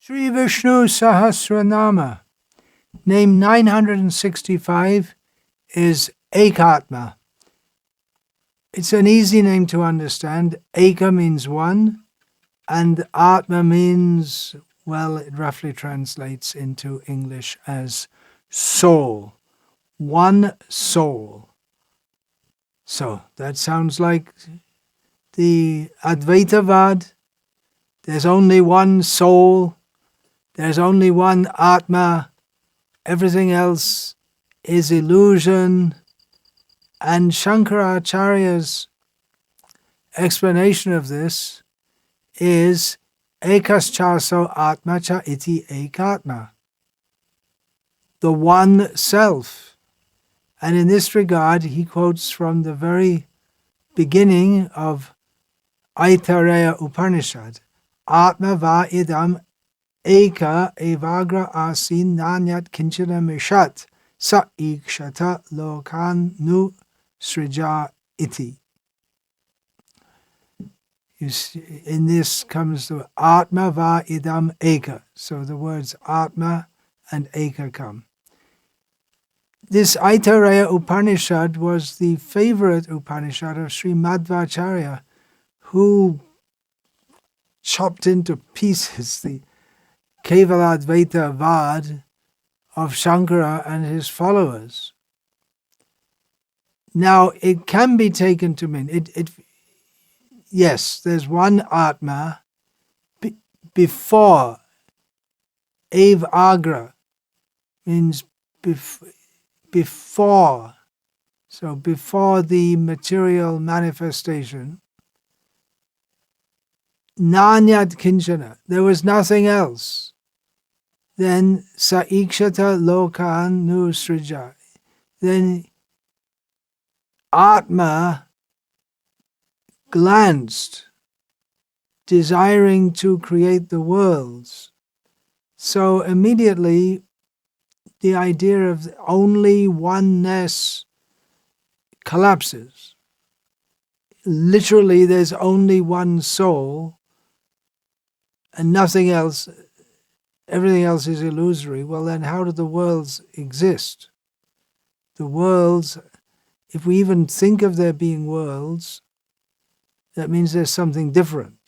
Sri Visnu-sahasranama, name 965, is Ekatma. It's an easy name to understand. Eka means one, and Atma means, well, it roughly translates into English as soul. One soul. So that sounds like the Advaitavad. There's only one soul. There's only one Atma. Everything else is illusion. And Shankaracharya's explanation of this is Ekaschaso Atma cha iti ekatma, the one self. And in this regard, he quotes from the very beginning of Aitareya Upanishad, Atma va idam eka evagra asin nanyat kinchana mishat sa ikshata lokan nu srija iti. You see, in this comes the Atma va idam eka. So the words Atma and Eka come. This Aitareya Upanishad was the favorite Upanishad of Sri Madhvacharya, who chopped into pieces the Kevaladvaita Vad of Shankara and his followers. Now, it can be taken to mean, yes, there's one Atma before. Ev Agra means before. So before the material manifestation. Nanyat kinchana, there was nothing else. Then saikshata lokan nu srija. Then Atma glanced, desiring to create the worlds. So immediately the idea of only oneness collapses. Literally, there's only one soul and nothing else. Everything else is illusory. Well, then how do the worlds exist? The worlds, if we even think of there being worlds, that means there's something different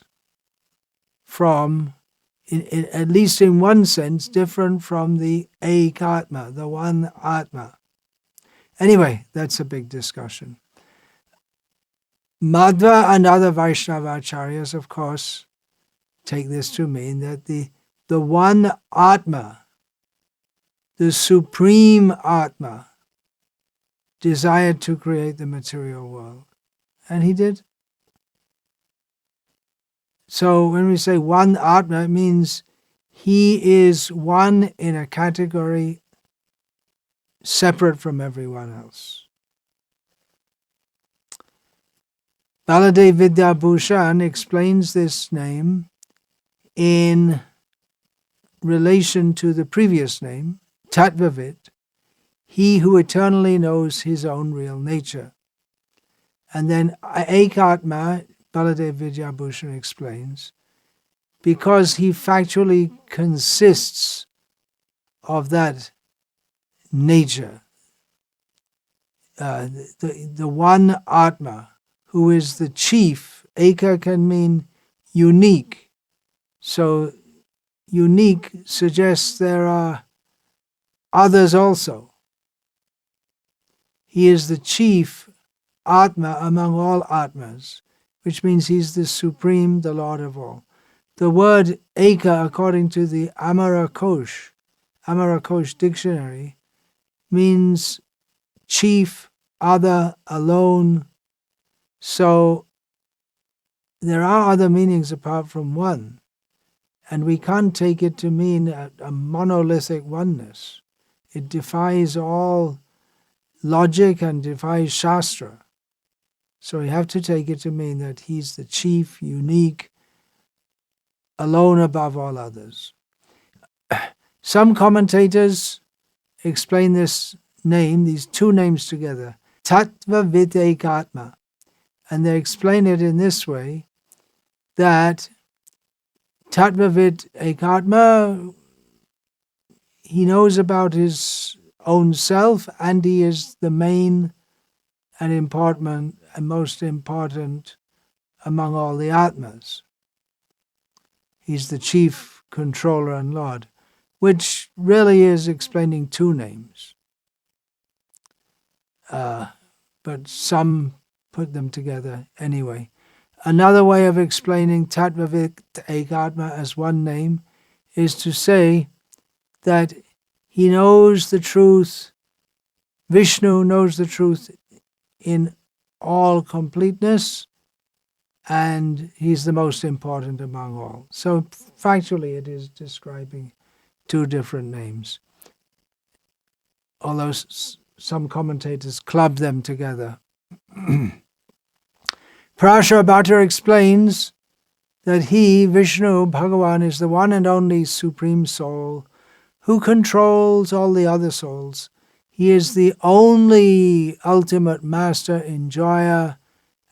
from, at least in one sense, different from the Ekatma, the one Atma. Anyway, that's a big discussion. Madhva and other Vaishnavacharyas, of course, take this to mean that the one Atma, the supreme Atma, desired to create the material world. And he did. So when we say one Atma, it means he is one in a category separate from everyone else. Baladev Vidyabhushan explains this name in relation to the previous name, Tattvavit, he who eternally knows his own real nature. And then Ekatma, Baladev Vidyabhushan explains, because he factually consists of that nature, the one Atma, who is the chief. Eka can mean unique. So unique suggests there are others also. He is the chief Atma among all Atmas, which means he's the supreme, the Lord of all. The word Eka, according to the Amarakosh dictionary, means chief, other, alone. So there are other meanings apart from one, and we can't take it to mean a monolithic oneness. It defies all logic and defies Shastra. So we have to take it to mean that he's the chief, unique, alone above all others. Some commentators explain this name, these two names together, Tattvavit Ekatma, and they explain it in this way, that Tattvavit Ekatma, he knows about his own self, and he is the main and important and most important among all the Atmas. He's the chief controller and Lord, which really is explaining two names. But some put them together anyway. Another way of explaining Tattvavit Ekatma as one name is to say that he knows the truth, Vishnu knows the truth in all completeness, and he's the most important among all. So factually it is describing two different names, although some commentators club them together. Parashara Bhatta explains that he, Vishnu, Bhagavan, is the one and only Supreme Soul who controls all the other souls. He is the only ultimate master, enjoyer,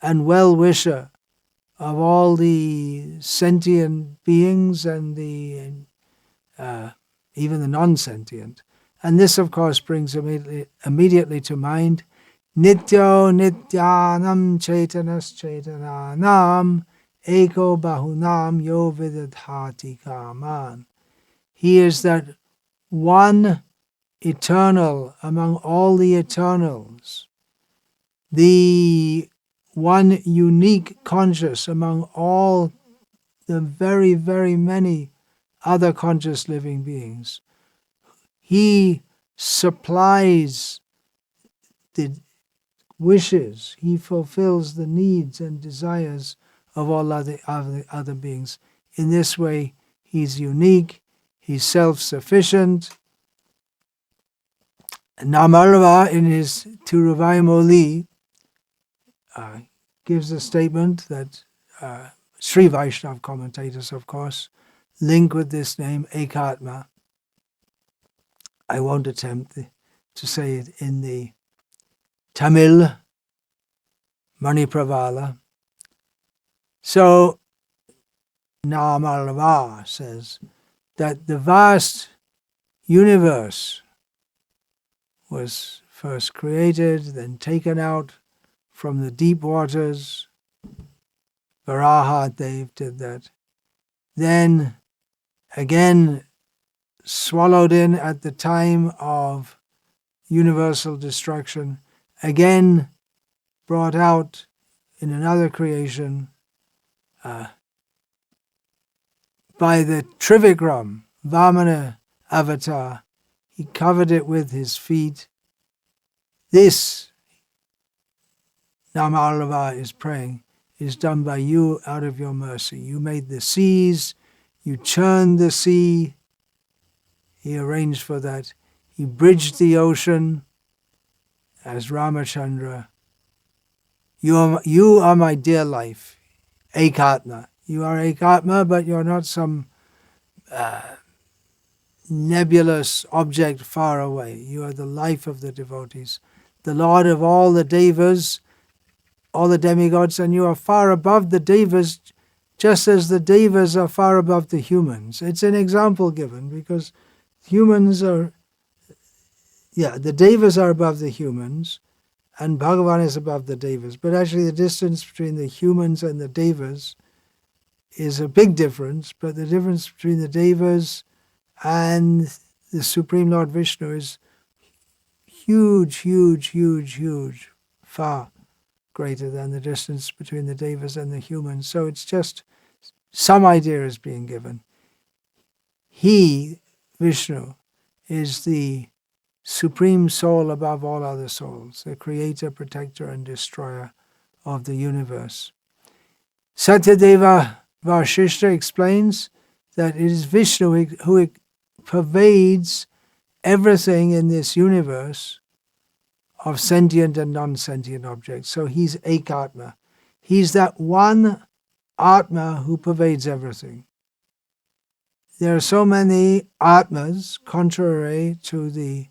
and well-wisher of all the sentient beings and the even the non-sentient. And this, of course, brings immediately to mind Nityo Nityanam Chaitanas Chaitananam Eko Bahunam Yo Vidadhati Kaman. He is that one eternal among all the eternals, the one unique conscious among all the very, very many other conscious living beings. He supplies the wishes, he fulfills the needs and desires of all other beings. In this way, he's unique, he's self-sufficient. Namarva, in his Tiruvai Moli, gives a statement that Sri Vaishnava commentators, of course, link with this name, Ekatma. I won't attempt to say it in the Tamil Manipravala. So Namarva says that the vast universe was first created, then taken out from the deep waters. Varahadev did that. Then again swallowed in at the time of universal destruction, again brought out in another creation by the Trivikram, Vamana avatar. He covered it with his feet. This, Namarva is praying, is done by you out of your mercy. You made the seas, you churned the sea. He arranged for that. He bridged the ocean as Ramachandra. You are my dear life, Ekatma. You are Ekatma, but you're not some nebulous object far away. You are the life of the devotees, the Lord of all the devas, all the demigods, and you are far above the devas, just as the devas are far above the humans. It's an example given because humans are, the devas are above the humans, and Bhagavan is above the devas. But actually the distance between the humans and the devas is a big difference, but the difference between the devas and the Supreme Lord Vishnu is huge, huge, huge, huge, far greater than the distance between the devas and the humans. So it's just some idea is being given. He, Vishnu, is the supreme soul above all other souls, the creator, protector, and destroyer of the universe. Satyadeva Vashishta explains that it is Vishnu who pervades everything in this universe of sentient and non-sentient objects. So he's Ekatma. He's that one Atma who pervades everything. There are so many Atmas, contrary to the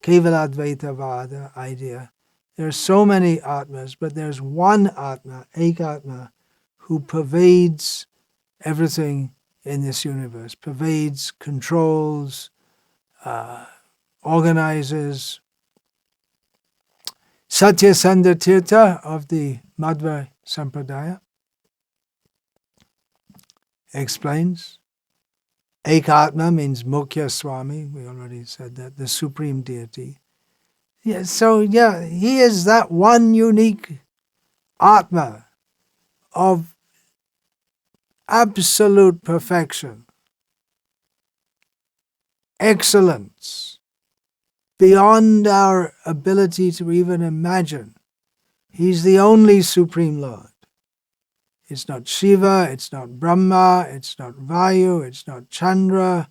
Kevaladvaitavada idea. There are so many Atmas, but there's one Atma, Ekatma, who pervades everything in this universe, pervades, controls, organizes. Satyasandha Tirtha of the Madhva Sampradaya explains, Ekatma means Mukhya Swami, we already said that, the supreme deity. Yeah, so he is that one unique Atma of absolute perfection, excellence, beyond our ability to even imagine. He's the only Supreme Lord. It's not Shiva, it's not Brahma, it's not Vayu, it's not Chandra.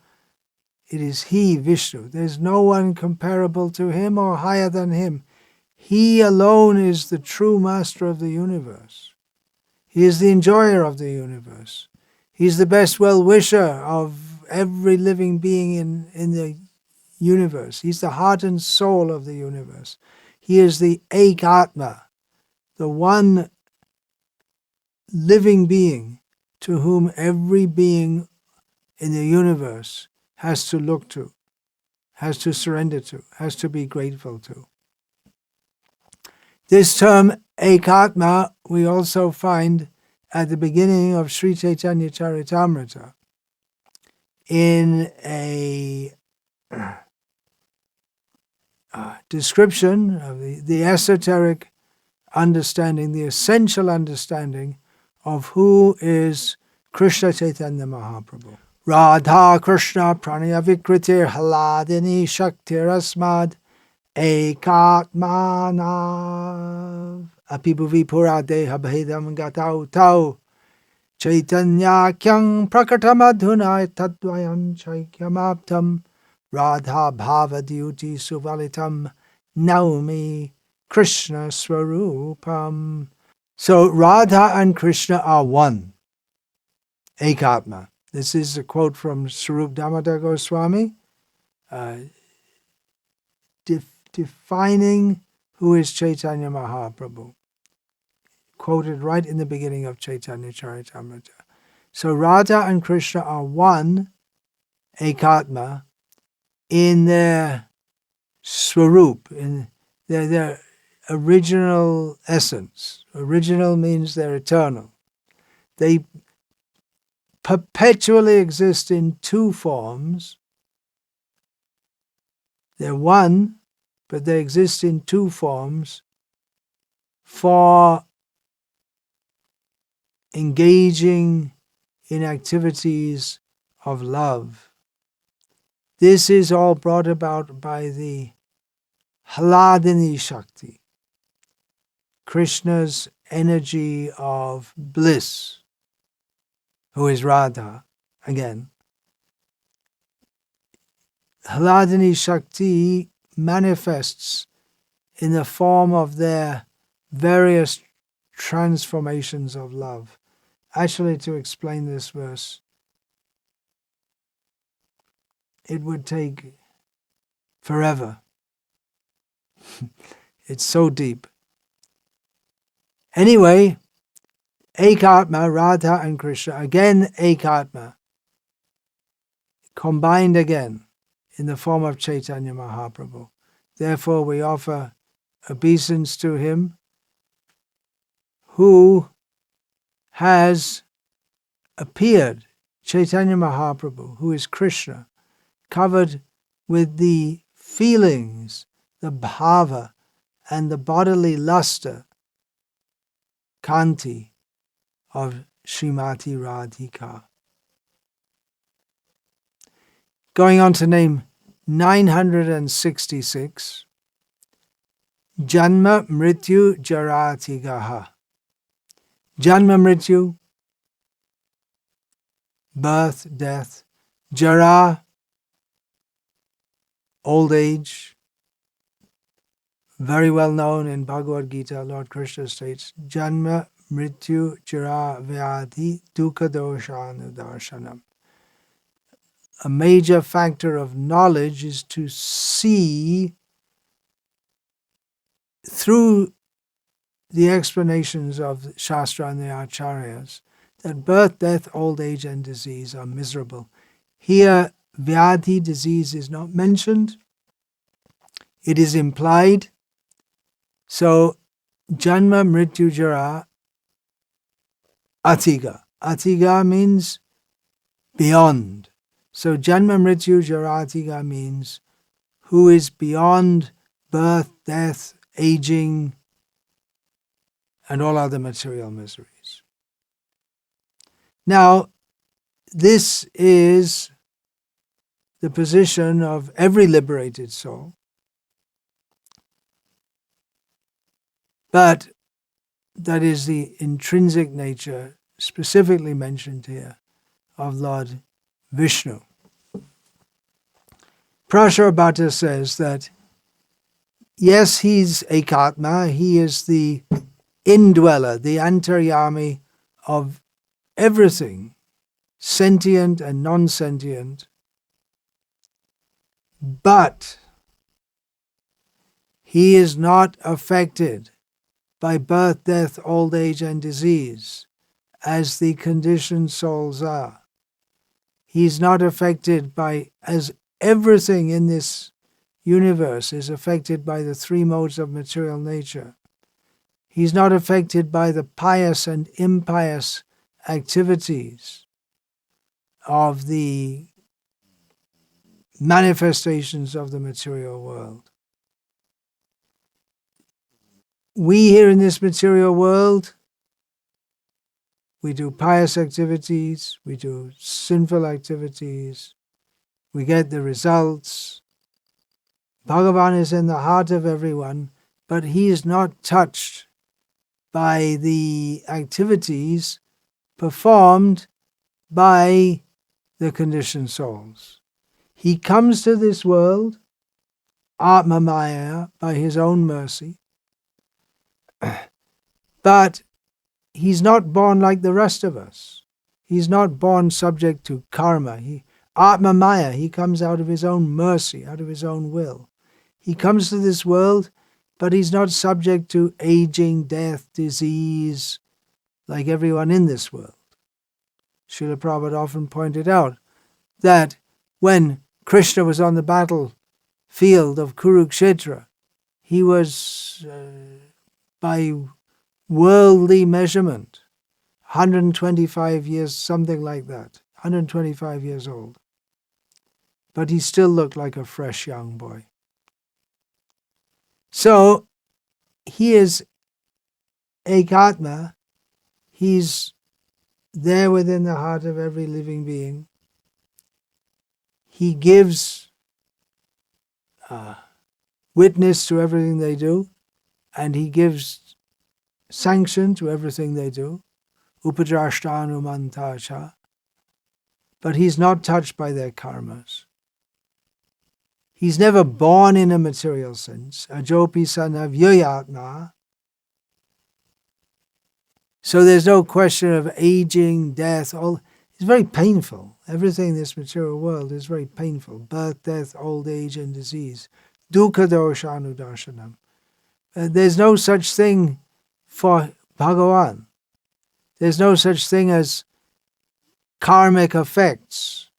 It is He, Vishnu. There's no one comparable to Him or higher than Him. He alone is the true master of the universe. He is the enjoyer of the universe. He's the best well-wisher of every living being in the universe. He's the heart and soul of the universe. He is the Ekatma, the one living being to whom every being in the universe has to look to, has to surrender to, has to be grateful to. This term Ekatma we also find at the beginning of Sri Chaitanya Charitamrita in a description of the esoteric understanding, the essential understanding of who is Krishna Chaitanya Mahaprabhu. Radha Krishna Pranaya Vikritir Haladini Shaktir Asmad Ekatmanav Apibhuvi Pura Deha Bhedam Gatau Tau Chaitanya Kyang Prakatamadhuna Tadvayam Chaikyamaptam Radha Bhava Dyuti Suvalitam Naumi Krishna Swarupam. So Radha and Krishna are one, Ekatma. This is a quote from Swarup Damodar Goswami, defining who is Chaitanya Mahaprabhu, quoted right in the beginning of Chaitanya Charitamrita. So Radha and Krishna are one, Ekatma, in their Swarup, in their original essence. Original means they're eternal. They perpetually exist in two forms. They're one, but they exist in two forms for engaging in activities of love. This is all brought about by the Hladini Shakti, Krishna's energy of bliss, who is Radha, again. Hladini Shakti manifests in the form of their various transformations of love. Actually, to explain this verse, it would take forever. It's so deep. Anyway, Ekatma, Radha and Krishna, again Ekatma, combined again in the form of Chaitanya Mahaprabhu. Therefore, we offer obeisance to him who has appeared, Chaitanya Mahaprabhu, who is Krishna, covered with the feelings, the bhava, and the bodily luster, kanti, of Srimati Radhika. Going on to name 966, Janma-mrtu-jaratiga. Janma-mritu, birth, death. Jara, old age. Very well known in Bhagavad Gita, Lord Krishna states, Janma-mritu-jara-vyadhi dukkha-dosha-anudarshanam. A major factor of knowledge is to see through the explanations of Shastra and the Acharyas that birth, death, old age, and disease are miserable. Here, Vyadhi, disease, is not mentioned. It is implied. So, Janma-mrtu-jaratiga. Atiga means beyond. So, Janma-mrtu-jaratiga means who is beyond birth, death, aging, and all other material miseries. Now, this is the position of every liberated soul. But that is the intrinsic nature specifically mentioned here of Lord Vishnu. Prasharabhata says that, yes, he's Ekatma, he is the indweller, the antaryami of everything, sentient and non-sentient, but he is not affected by birth, death, old age, and disease, as the conditioned souls are. He's not affected by, as everything in this universe is affected by the three modes of material nature. He's not affected by the pious and impious activities of the manifestations of the material world. We here in this material world, we do pious activities, we do sinful activities, we get the results. Bhagavan is in the heart of everyone, but he is not touched by the activities performed by the conditioned souls. He comes to this world, Atma Maya, by his own mercy, but he's not born like the rest of us. He's not born subject to karma. Atma Maya, he comes out of his own mercy, out of his own will. He comes to this world, but he's not subject to aging, death, disease, like everyone in this world. Srila Prabhupada often pointed out that when Krishna was on the battlefield of Kurukshetra, he was, by worldly measurement, 125 years, something like that, 125 years old. But he still looked like a fresh young boy. So, he is Ekatma. He's there within the heart of every living being. He gives witness to everything they do, and he gives sanction to everything they do. Upadrashtanumantacha. But he's not touched by their karmas. He's never born in a material sense. Ajopi sanavyayatma. So there's no question of aging, death. It's very painful. Everything in this material world is very painful. Birth, death, old age, and disease. Dukkha doshanudarshanam. There's no such thing for Bhagavan. There's no such thing as karmic effects,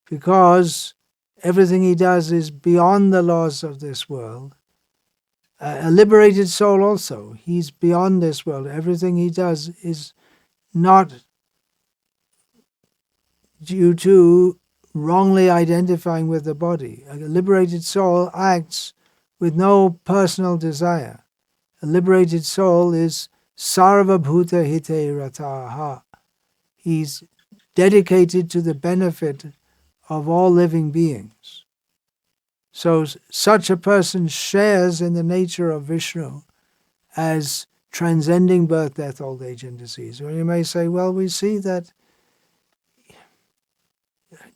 because everything he does is beyond the laws of this world. A liberated soul also, he's beyond this world. Everything he does is not due to wrongly identifying with the body. A liberated soul acts with no personal desire. A liberated soul is sarva bhuta hite rataha. He's dedicated to the benefit of all living beings. So such a person shares in the nature of Vishnu as transcending birth, death, old age, and disease. Or you may say, well, we see that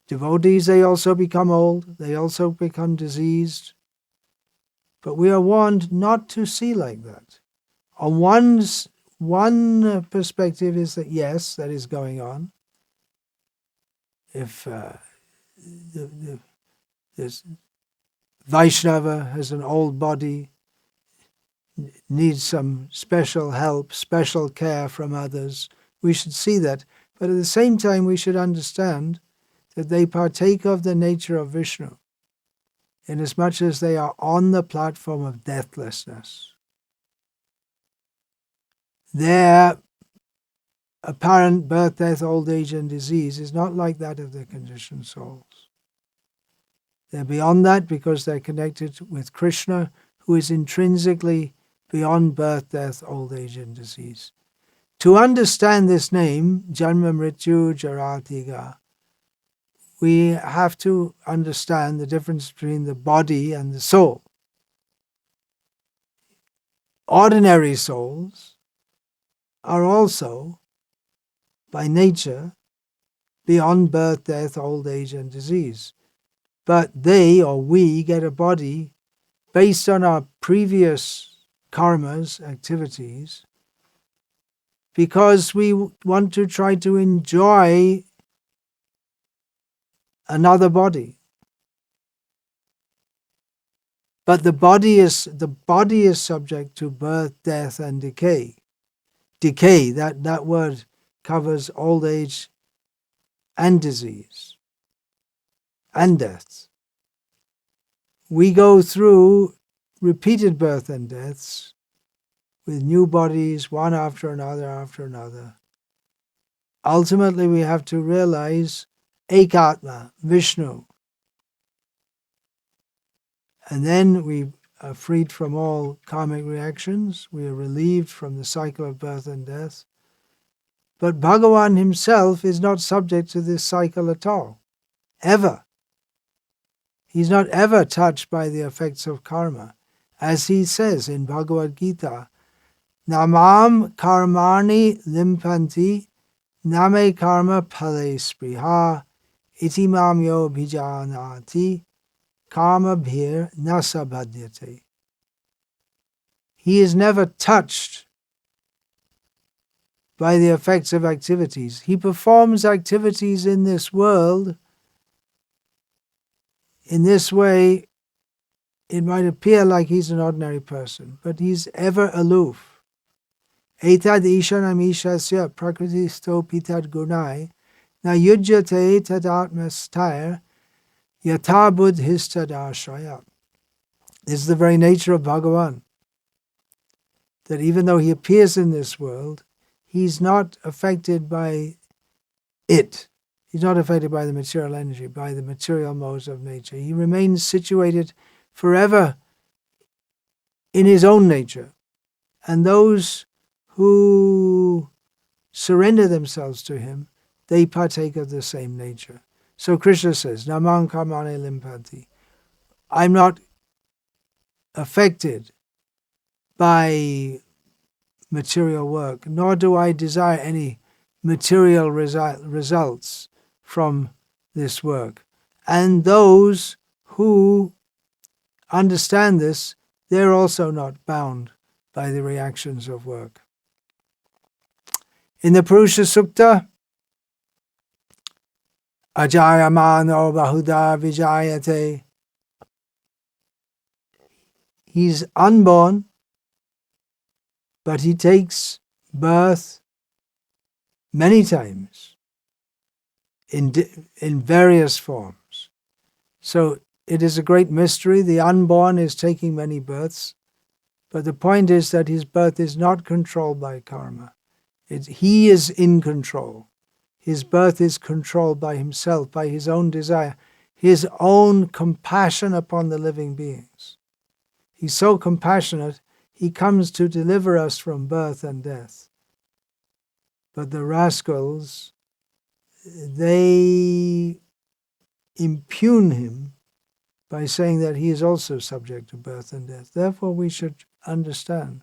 devotees, they also become old, they also become diseased. But we are warned not to see like that. On one perspective is that, yes, that is going on. If this Vaishnava has an old body, needs some special help, special care from others, We should see that. But at the same time, we should understand that they partake of the nature of Vishnu, inasmuch as they are on the platform of deathlessness. Their apparent birth, death, old age, and disease is not like that of the conditioned souls. They're beyond that because they're connected with Krishna, who is intrinsically beyond birth, death, old age, and disease. To understand this name, Janma-mrtu-jaratiga, we have to understand the difference between the body and the soul. Ordinary souls are also, by nature, beyond birth, death, old age, and disease. But they, or we, get a body based on our previous karmas, activities, because we want to try to enjoy another body. But the body is subject to birth, death, and decay. Decay, that word covers old age and disease and death. We go through repeated birth and deaths with new bodies, one after another. Ultimately, we have to realize Ekatma, Vishnu. And then we are freed from all karmic reactions. We are relieved from the cycle of birth and death. But Bhagavan himself is not subject to this cycle at all, ever. He's not ever touched by the effects of karma. As he says in Bhagavad Gita, Namam karmani limpanti name karma phale spriha iti mam yo bhijanati karma bhir nasa bhadyate. He is never touched by the effects of activities. He performs activities in this world. In this way, it might appear like he's an ordinary person, but he's ever aloof. Etad ishanam ishasya prakritisto pitad gunai na yujyate tadatmastaya yata buddhistadashraya. This is the very nature of Bhagavan, that even though he appears in this world, he's not affected by it. He's not affected by the material energy, by the material modes of nature. He remains situated forever in his own nature. And those who surrender themselves to him, they partake of the same nature. So Krishna says, Namam karmane limpanti. I'm not affected by material work, nor do I desire any material results from this work. And those who understand this, they're also not bound by the reactions of work. In the Purusha Sukta, Ajayamano Bahuda Vijayate, he's unborn, but he takes birth many times in various forms. So it is a great mystery. The unborn is taking many births, but the point is that his birth is not controlled by karma. He is in control. His birth is controlled by himself, by his own desire, his own compassion upon the living beings. He's so compassionate, he comes to deliver us from birth and death. But the rascals, they impugn him by saying that he is also subject to birth and death. Therefore, we should understand,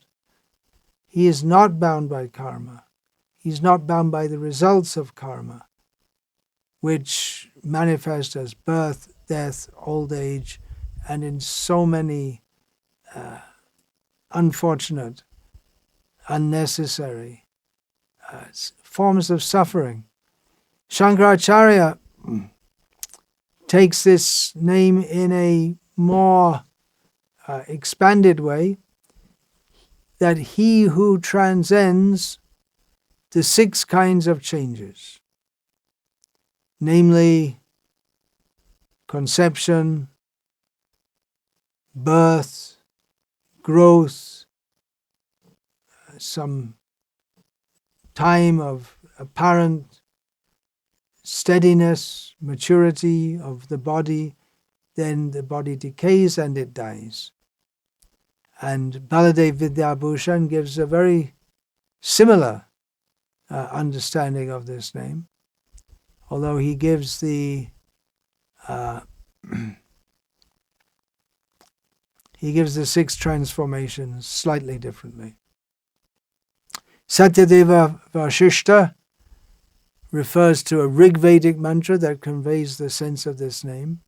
he is not bound by karma. He's not bound by the results of karma, which manifest as birth, death, old age, and in so many unfortunate, unnecessary forms of suffering. Shankaracharya takes this name in a more expanded way, that he who transcends the 6 kinds of changes, namely conception, birth, growth, some time of apparent steadiness, maturity of the body, then the body decays and it dies. And Baladev Vidyabhushan gives a very similar understanding of this name, although he gives the he gives the 6 transformations slightly differently. Satyadeva Vashishta refers to a Rig-Vedic mantra that conveys the sense of this name.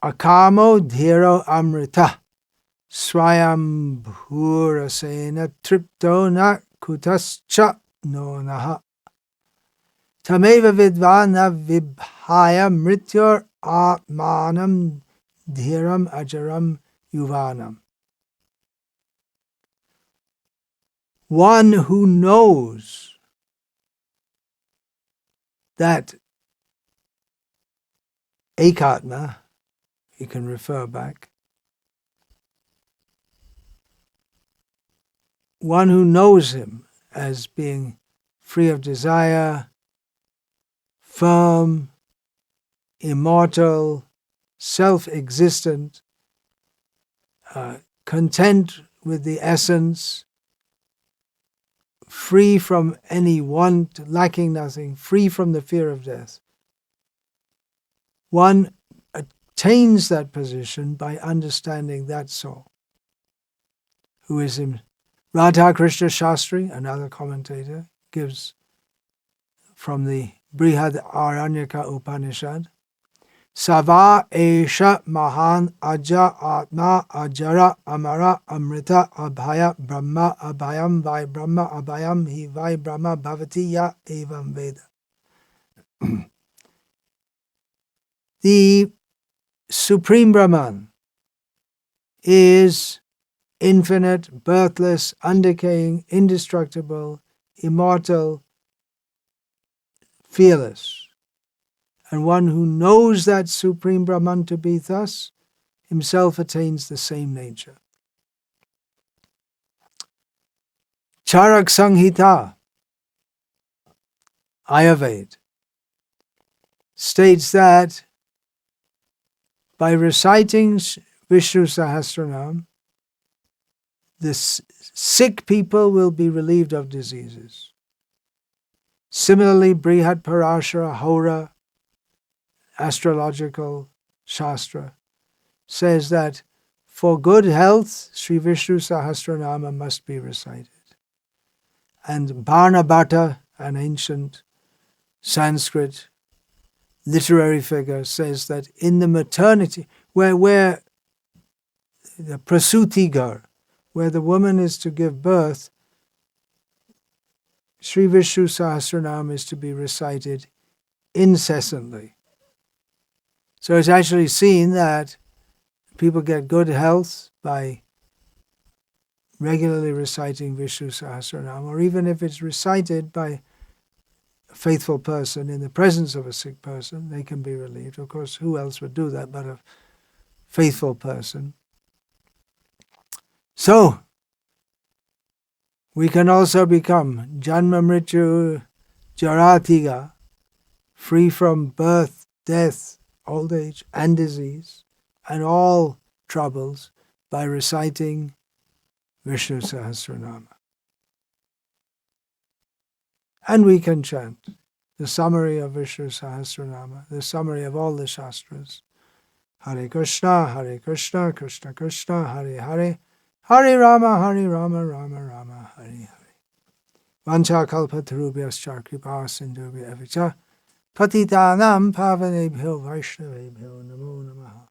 Akamo dhiro amrita swayambhurasena tripto na kutascha no naha tameva vidvana vibhaya mrityur atmanam dhiram ajaram yuvanam. One who knows that Ekatma, you can refer back, one who knows him as being free of desire, firm, immortal, self-existent, content with the essence, free from any want, lacking nothing, free from the fear of death. One attains that position by understanding that soul, who is him. Radha Krishna Shastri, another commentator, gives from the Brihad Aranyaka Upanishad, Sava Esha Mahan Aja Atma Ajara Amara Amrita Abhaya Brahma Abhayam Vai Brahma Abhayam Hi Vai Brahma Bhavati Ya Evam Veda. The Supreme Brahman is infinite, birthless, undecaying, indestructible, immortal, fearless. And one who knows that Supreme Brahman to be thus, himself attains the same nature. Charak Samhita, Ayurveda, states that by reciting Visnu-sahasranama, the sick people will be relieved of diseases. Similarly, Brihad Parashara Hora, astrological shastra, says that for good health, Sri Visnu-sahasranama must be recited. And Bharnabhata, an ancient Sanskrit literary figure, says that in the maternity, where the prasuti-gar, where the woman is to give birth, Sri Visnu-sahasranama is to be recited incessantly. So it's actually seen that people get good health by regularly reciting Visnu-sahasranama, or even if it's recited by a faithful person in the presence of a sick person, they can be relieved. Of course, who else would do that but a faithful person? So, we can also become Janma-mrtu-jaratiga, free from birth, death, old age, and disease, and all troubles by reciting Visnu-sahasranama. And we can chant the summary of Visnu-sahasranama, the summary of all the Shastras. Hare Krishna, Krishna Krishna, Hare Hare, Hare Rama, Rama Rama, Hare Hare. Vancha kalpatarubhyascha kripa sindhubhya evacha patitanam pavanebhyo vaishnavebhyo namo namaha.